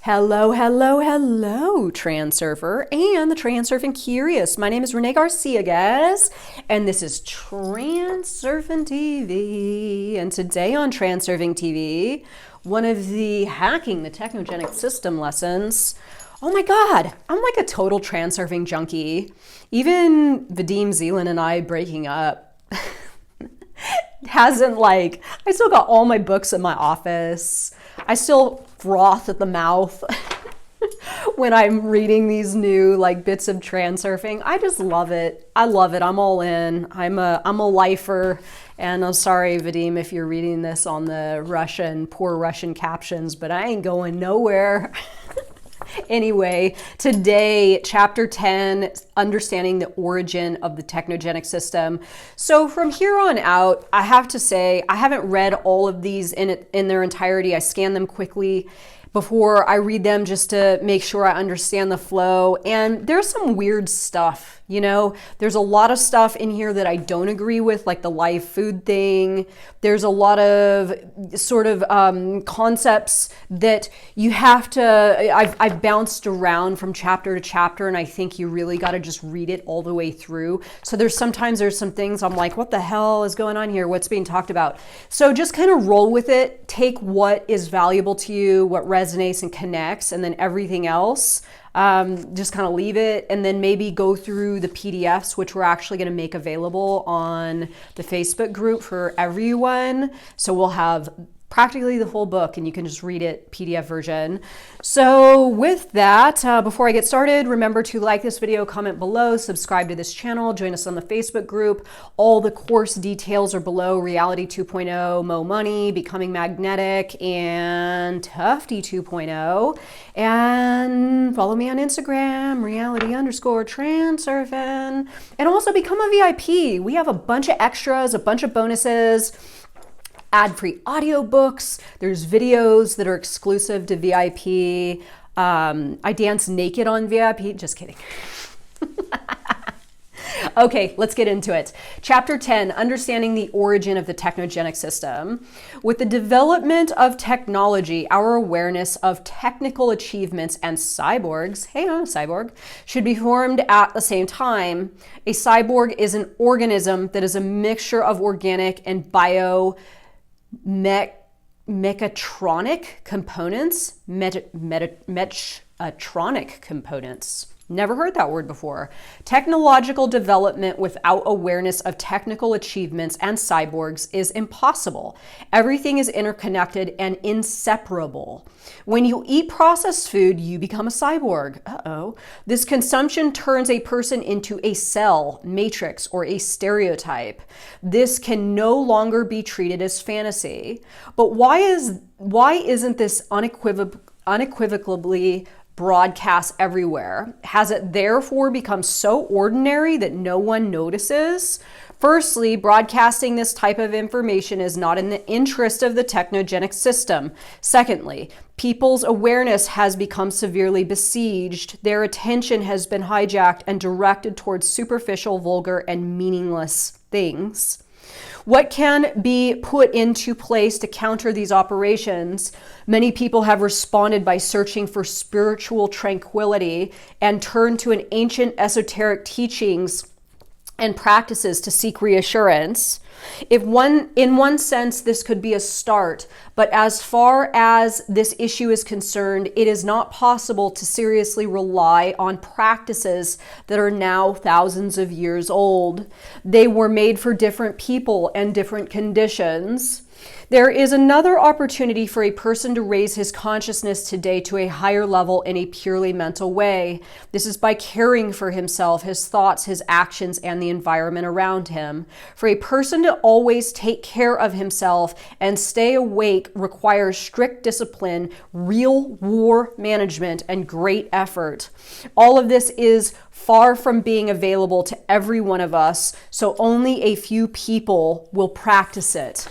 Hello, hello, hello, Transurfer and the Transurfing Curious. My name is Renee Garcia, guys, and this is Transurfing TV. And today on Transurfing TV, one of the hacking the Technogenic system lessons. Oh my God, I'm like a total Transurfing junkie. Even Vadim Zeland and I breaking up hasn't I still got all my books in my office. I still froth at the mouth when I'm reading these new bits of transurfing. I just love it. I love it. I'm all in. I'm a lifer, and I'm sorry, Vadim, if you're reading this on the poor Russian captions, but I ain't going nowhere. Anyway, today, Chapter 10, Understanding the Origin of the Technogenic System. So from here on out, I have to say, I haven't read all of these in their entirety. I scanned them quickly before I read them just to make sure I understand the flow. And there's some weird stuff, you know? There's a lot of stuff in here that I don't agree with, like the live food thing. There's a lot of concepts that you have to, I've bounced around from chapter to chapter, and I think you really got to just read it all the way through. So there's some things I'm like, what the hell is going on here? What's being talked about? So just kind of roll with it. Take what is valuable to you, what resonates and connects, and then everything else, just kind of leave it, and then maybe go through the PDFs, which we're actually going to make available on the Facebook group for everyone. So we'll have practically the whole book, and you can just read it PDF version. So with that, before I get started, remember to like this video, comment below, subscribe to this channel, join us on the Facebook group. All the course details are below: Reality 2.0, Mo Money, Becoming Magnetic, and Tufty 2.0. And follow me on Instagram, reality_transurfing, and also become a VIP. We have a bunch of extras, a bunch of bonuses, ad-free audiobooks. There's videos that are exclusive to VIP. I dance naked on VIP. Just kidding. Okay, let's get into it. Chapter 10, Understanding the Origin of the Technogenic System. With the development of technology, our awareness of technical achievements and cyborgs, hey, I'm a cyborg, should be formed at the same time. A cyborg is an organism that is a mixture of organic and mechatronic components. Mechatronic components. Never heard that word before. Technological development without awareness of technical achievements and cyborgs is impossible. Everything is interconnected and inseparable. When you eat processed food, you become a cyborg. Uh-oh. This consumption turns a person into a cell, matrix, or a stereotype. This can no longer be treated as fantasy. But why isn't this unequivocally broadcast everywhere? Has it therefore become so ordinary that no one notices? Firstly, broadcasting this type of information is not in the interest of the technogenic system. Secondly, people's awareness has become severely besieged. Their attention has been hijacked and directed towards superficial, vulgar, and meaningless things. What can be put into place to counter these operations? Many people have responded by searching for spiritual tranquility and turned to an ancient esoteric teachings and practices to seek reassurance. In one sense, this could be a start, but as far as this issue is concerned, it is not possible to seriously rely on practices that are now thousands of years old. They were made for different people and different conditions. There is another opportunity for a person to raise his consciousness today to a higher level in a purely mental way. This is by caring for himself, his thoughts, his actions, and the environment around him. For a person to always take care of himself and stay awake requires strict discipline, real war management, and great effort. All of this is far from being available to every one of us, so only a few people will practice it.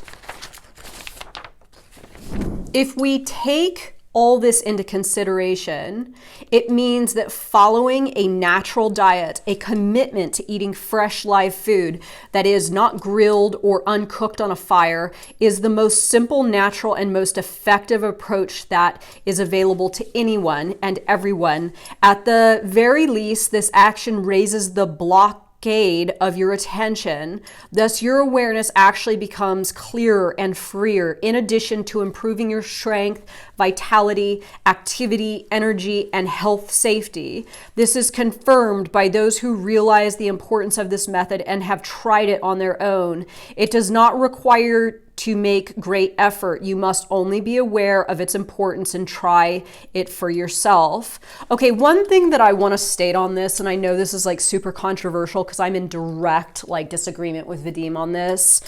If we take all this into consideration, it means that following a natural diet, a commitment to eating fresh live food that is not grilled or uncooked on a fire, is the most simple, natural, and most effective approach that is available to anyone and everyone. At the very least, this action raises the blockade of your attention. Thus, your awareness actually becomes clearer and freer, in addition to improving your strength, vitality, activity, energy, and health safety. This is confirmed by those who realize the importance of this method and have tried it on their own. It does not require to make great effort. You must only be aware of its importance and try it for yourself. Okay, one thing that I want to state on this, and I know this is like super controversial because I'm in direct disagreement with Vadim on this.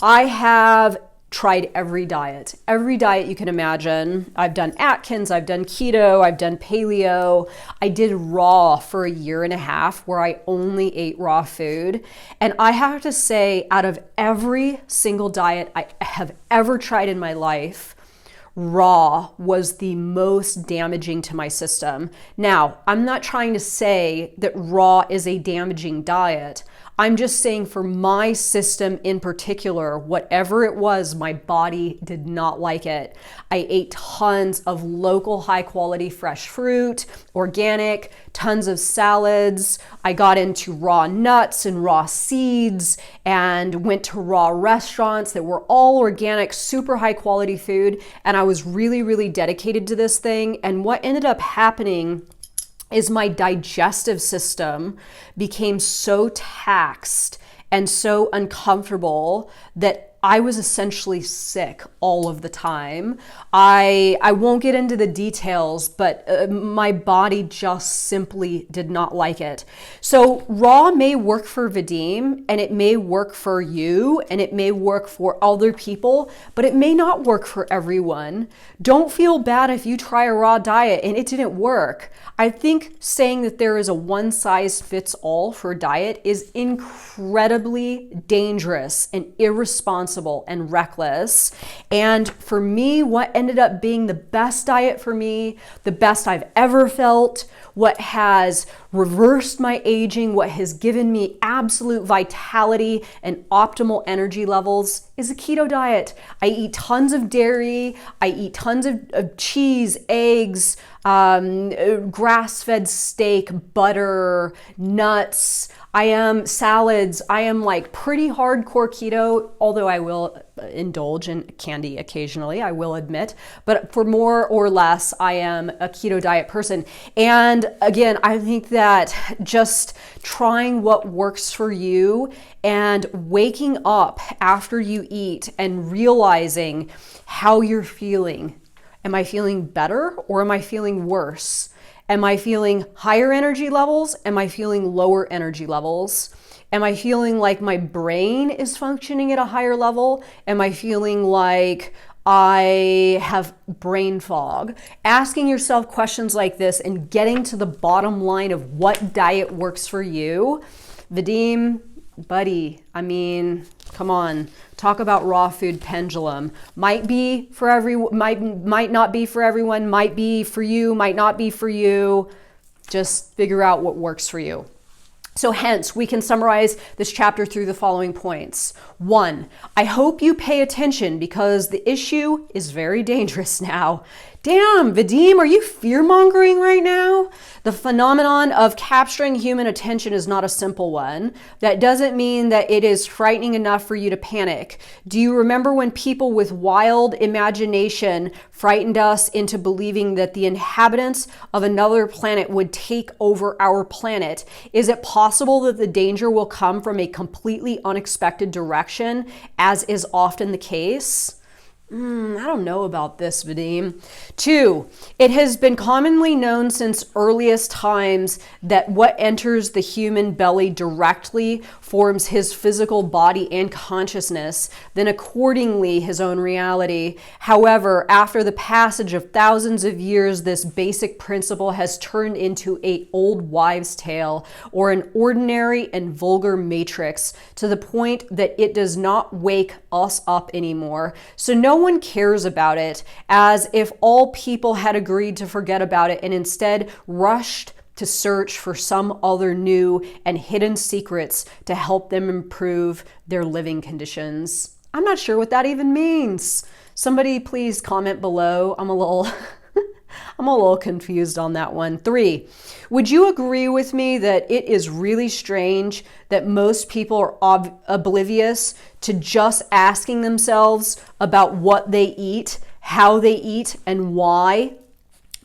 I have tried every diet you can imagine. I've done Atkins, I've done keto, I've done paleo. I did raw for a year and a half where I only ate raw food. And I have to say, out of every single diet I have ever tried in my life, raw was the most damaging to my system. Now, I'm not trying to say that raw is a damaging diet. I'm just saying for my system in particular, whatever it was, my body did not like it. I ate tons of local, high quality, fresh fruit, organic, tons of salads. I got into raw nuts and raw seeds and went to raw restaurants that were all organic, super high quality food. And I was really, really dedicated to this thing. And what ended up happening is my digestive system became so taxed and so uncomfortable that I was essentially sick all of the time. I won't get into the details, but my body just simply did not like it. So raw may work for Vadim, and it may work for you, and it may work for other people, but it may not work for everyone. Don't feel bad if you try a raw diet and it didn't work. I think saying that there is a one size fits all for a diet is incredibly dangerous and irresponsible and reckless. And for me, what ended up being the best diet for me, the best I've ever felt, what has reversed my aging, what has given me absolute vitality and optimal energy levels, is a keto diet. I eat tons of dairy, I eat tons of cheese, eggs, grass-fed steak, butter, nuts. I am salads. I am like pretty hardcore keto, although I will indulge in candy occasionally, I will admit. But for more or less, I am a keto diet person. And again, I think that just trying what works for you and waking up after you eat and realizing how you're feeling. Am I feeling better or am I feeling worse? Am I feeling higher energy levels? Am I feeling lower energy levels? Am I feeling like my brain is functioning at a higher level? Am I feeling like I have brain fog? Asking yourself questions like this and getting to the bottom line of what diet works for you. Vadim, buddy, I mean, come on. Talk about raw food pendulum. Might be for everyone, might not be for everyone, might be for you, might not be for you. Just figure out what works for you. So hence, we can summarize this chapter through the following points. 1, I hope you pay attention because the issue is very dangerous now. Damn, Vadim, are you fear-mongering right now? The phenomenon of capturing human attention is not a simple one. That doesn't mean that it is frightening enough for you to panic. Do you remember when people with wild imagination frightened us into believing that the inhabitants of another planet would take over our planet? Is it possible that the danger will come from a completely unexpected direction, as is often the case? I don't know about this, Vadim. 2, it has been commonly known since earliest times that what enters the human belly directly forms his physical body and consciousness, then accordingly his own reality. However, after the passage of thousands of years, this basic principle has turned into an old wives' tale or an ordinary and vulgar matrix to the point that it does not wake us up anymore. So no one cares about it, as if all people had agreed to forget about it and instead rushed to search for some other new and hidden secrets to help them improve their living conditions. I'm not sure what that even means. Somebody please comment below. I'm a little confused on that one. 3, would you agree with me that it is really strange that most people are oblivious to just asking themselves about what they eat, how they eat, and why?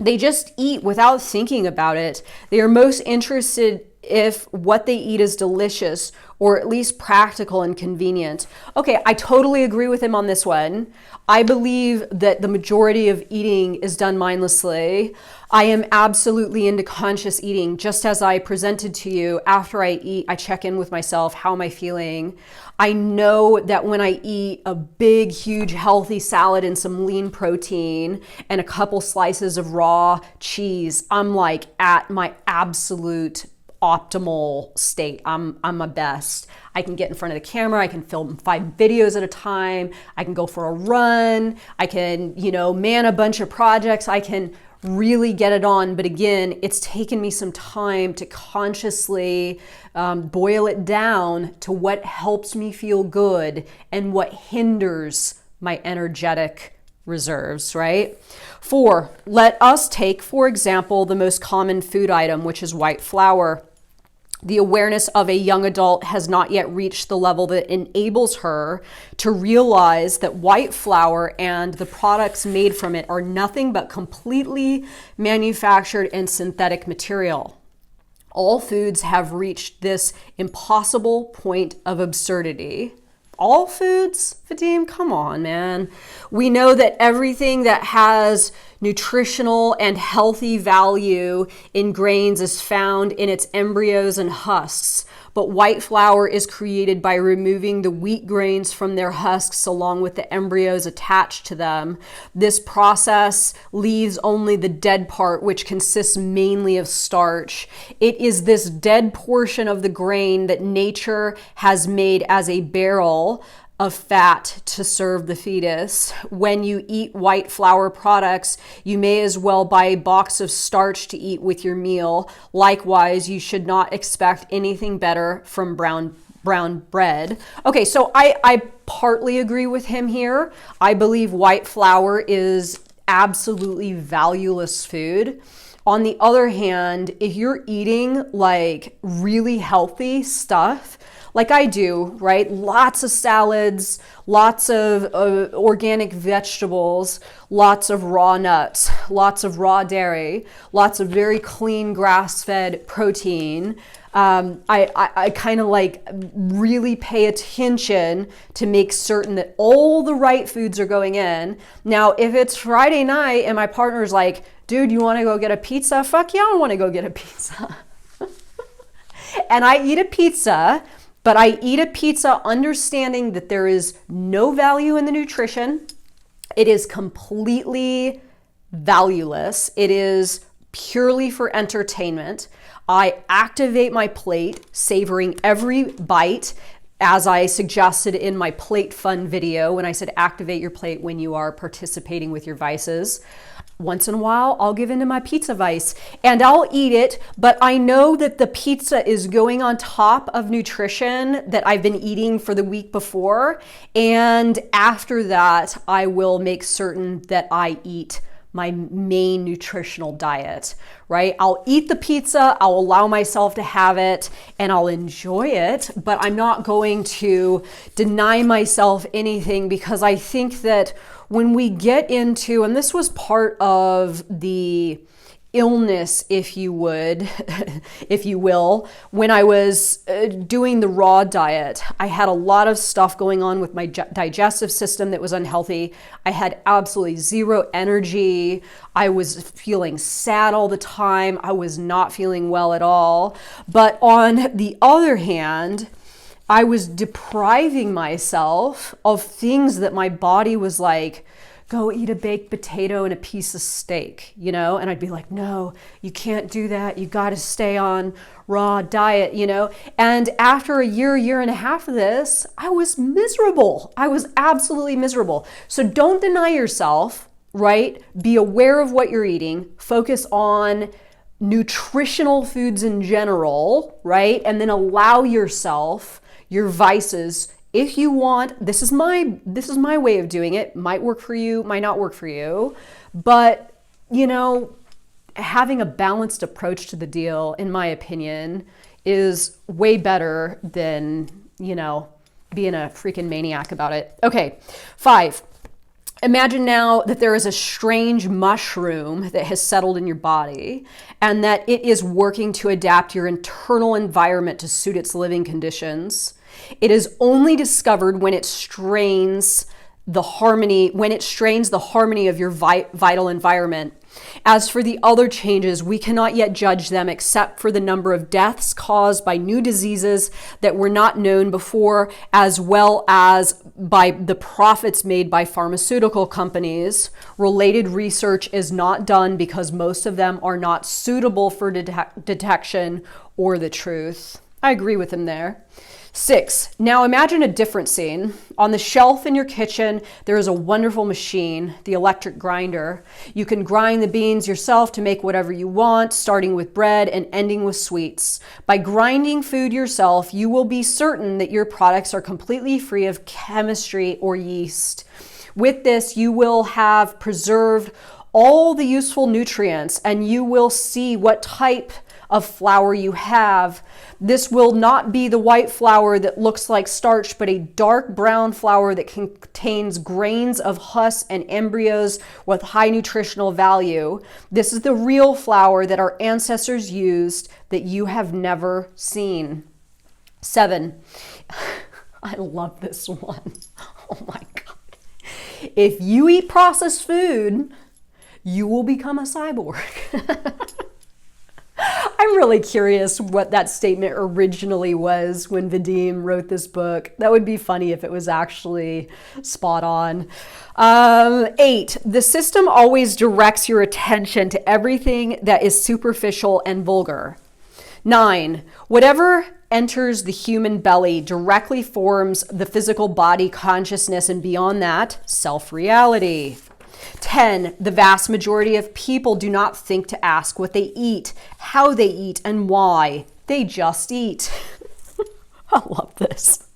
They just eat without thinking about it. They are most interested if what they eat is delicious or at least practical and convenient. Okay, I totally agree with him on this one. I believe that the majority of eating is done mindlessly. I am absolutely into conscious eating. Just as I presented to you, after I eat, I check in with myself. How am I feeling? I know that when I eat a big, huge, healthy salad and some lean protein and a couple slices of raw cheese, I'm like at my absolute optimal state. I'm my best. I can get in front of the camera. I can film 5 videos at a time. I can go for a run. I can, man a bunch of projects. I can really get it on. But again, it's taken me some time to consciously boil it down to what helps me feel good and what hinders my energetic reserves, right? 4, let us take, for example, the most common food item, which is white flour. The awareness of a young adult has not yet reached the level that enables her to realize that white flour and the products made from it are nothing but completely manufactured and synthetic material. All foods have reached this impossible point of absurdity. All foods? Vadim, come on, man. We know that everything that has nutritional and healthy value in grains is found in its embryos and husks. But white flour is created by removing the wheat grains from their husks along with the embryos attached to them. This process leaves only the dead part, which consists mainly of starch. It is this dead portion of the grain that nature has made as a barrel of fat to serve the fetus. When you eat white flour products, you may as well buy a box of starch to eat with your meal. Likewise, you should not expect anything better from brown bread. Okay, so I partly agree with him here. I believe white flour is absolutely valueless food. On the other hand, if you're eating like really healthy stuff, like I do, right? Lots of salads, lots of organic vegetables, lots of raw nuts, lots of raw dairy, lots of very clean grass-fed protein. I kind of like really pay attention to make certain that all the right foods are going in. Now, if it's Friday night and my partner's like, dude, you want to go get a pizza? Fuck yeah, I want to go get a pizza. And I eat a pizza. But I eat a pizza understanding that there is no value in the nutrition. It is completely valueless. It is purely for entertainment. I activate my plate, savoring every bite, as I suggested in my plate fun video when I said activate your plate when you are participating with your vices. Once in a while, I'll give into my pizza vice and I'll eat it, but I know that the pizza is going on top of nutrition that I've been eating for the week before. And after that, I will make certain that I eat my main nutritional diet, right? I'll eat the pizza, I'll allow myself to have it, and I'll enjoy it, but I'm not going to deny myself anything, because I think that when we get into, and this was part of the illness, if you would, if you will, when I was doing the raw diet, I had a lot of stuff going on with my digestive system that was unhealthy. I had absolutely zero energy. I was feeling sad all the time. I was not feeling well at all. But on the other hand, I was depriving myself of things that my body was like, go eat a baked potato and a piece of steak, you know? And I'd be like, no, you can't do that. You got to stay on raw diet, you know? And after a year and a half of this, I was miserable. I was absolutely miserable. So don't deny yourself, right? Be aware of what you're eating. Focus on nutritional foods in general, right? And then allow yourself your vices. If you want, this is my way of doing it. Might work for you, might not work for you. But, you know, having a balanced approach to the deal, in my opinion, is way better than, you know, being a freaking maniac about it. Okay, 5. Imagine now that there is a strange mushroom that has settled in your body and that it is working to adapt your internal environment to suit its living conditions. It is only discovered when it strains the harmony of your vital environment. As for the other changes, we cannot yet judge them except for the number of deaths caused by new diseases that were not known before, as well as by the profits made by pharmaceutical companies. Related research is not done because most of them are not suitable for detection or the truth. I agree with him there. 6. Now imagine a different scene. On the shelf in your kitchen, there is a wonderful machine, the electric grinder. You can grind the beans yourself to make whatever you want, starting with bread and ending with sweets. By grinding food yourself, you will be certain that your products are completely free of chemistry or yeast. With this, you will have preserved all the useful nutrients, and you will see what type of flour you have. This will not be the white flour that looks like starch, but a dark brown flour that contains grains of husk and embryos with high nutritional value. This is the real flour that our ancestors used that you have never seen. 7. I love this one. Oh my God. If you eat processed food, you will become a cyborg. I'm really curious what that statement originally was when Vadim wrote this book. That would be funny if it was actually spot on. 8, the system always directs your attention to everything that is superficial and vulgar. 9, whatever enters the human belly directly forms the physical body consciousness, and beyond that, self-reality. 10, the vast majority of people do not think to ask what they eat, how they eat, and why. They just eat. I love this.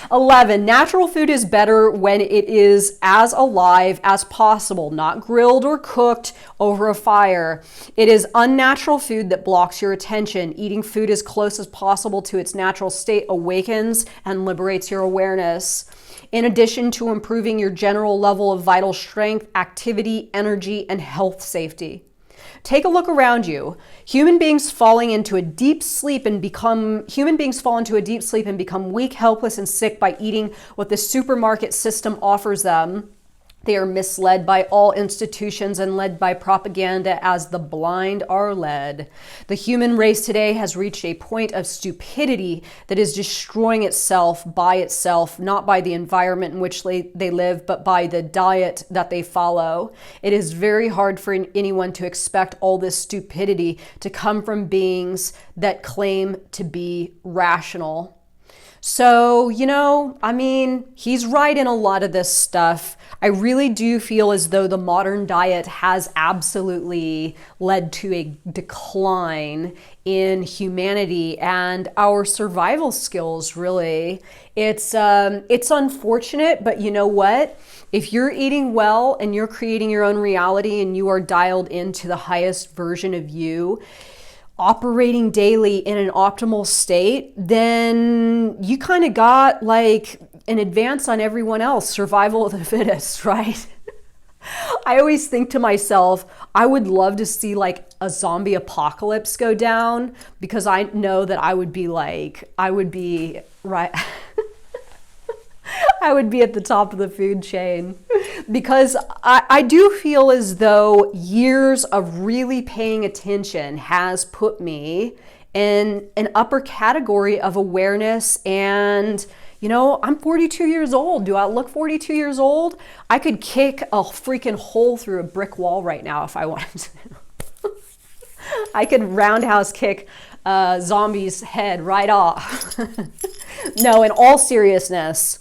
11, natural food is better when it is as alive as possible, not grilled or cooked over a fire. It is unnatural food that blocks your attention. Eating food as close as possible to its natural state awakens and liberates your awareness. In addition to improving your general level of vital strength, activity, energy, and health safety. Take a look around you. Human beings fall into a deep sleep and become weak, helpless, and sick by eating what the supermarket system offers them. They are misled by all institutions and led by propaganda as the blind are led. The human race today has reached a point of stupidity that is destroying itself, not by the environment in which they live, but by the diet that they follow. It is very hard for anyone to expect all this stupidity to come from beings that claim to be rational. So, you know, I mean, he's right in a lot of this stuff. I really do feel as though the modern diet has absolutely led to a decline in humanity and our survival skills, really. It's unfortunate, but you know what? If you're eating well and you're creating your own reality and you are dialed into the highest version of you, operating daily in an optimal state, then you kind of got like an advance on everyone else, survival of the fittest, right? I always think to myself, I would love to see like a zombie apocalypse go down, because I know that I would be right. I would be at the top of the food chain, because I do feel as though years of really paying attention has put me in an upper category of awareness and, You know, I'm 42 years old. Do I look 42 years old? I could kick a freaking hole through a brick wall right now if I wanted to. I could roundhouse kick a zombie's head right off. No, in all seriousness,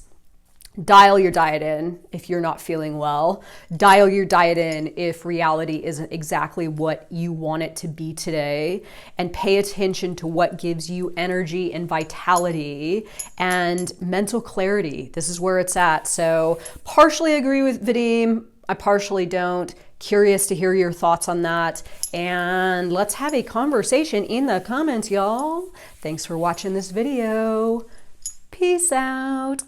dial your diet in if you're not feeling well. Dial your diet in if reality isn't exactly what you want it to be today. And pay attention to what gives you energy and vitality and mental clarity. This is where it's at. So partially agree with Vadim. I partially don't. Curious to hear your thoughts on that. And let's have a conversation in the comments, y'all. Thanks for watching this video. Peace out.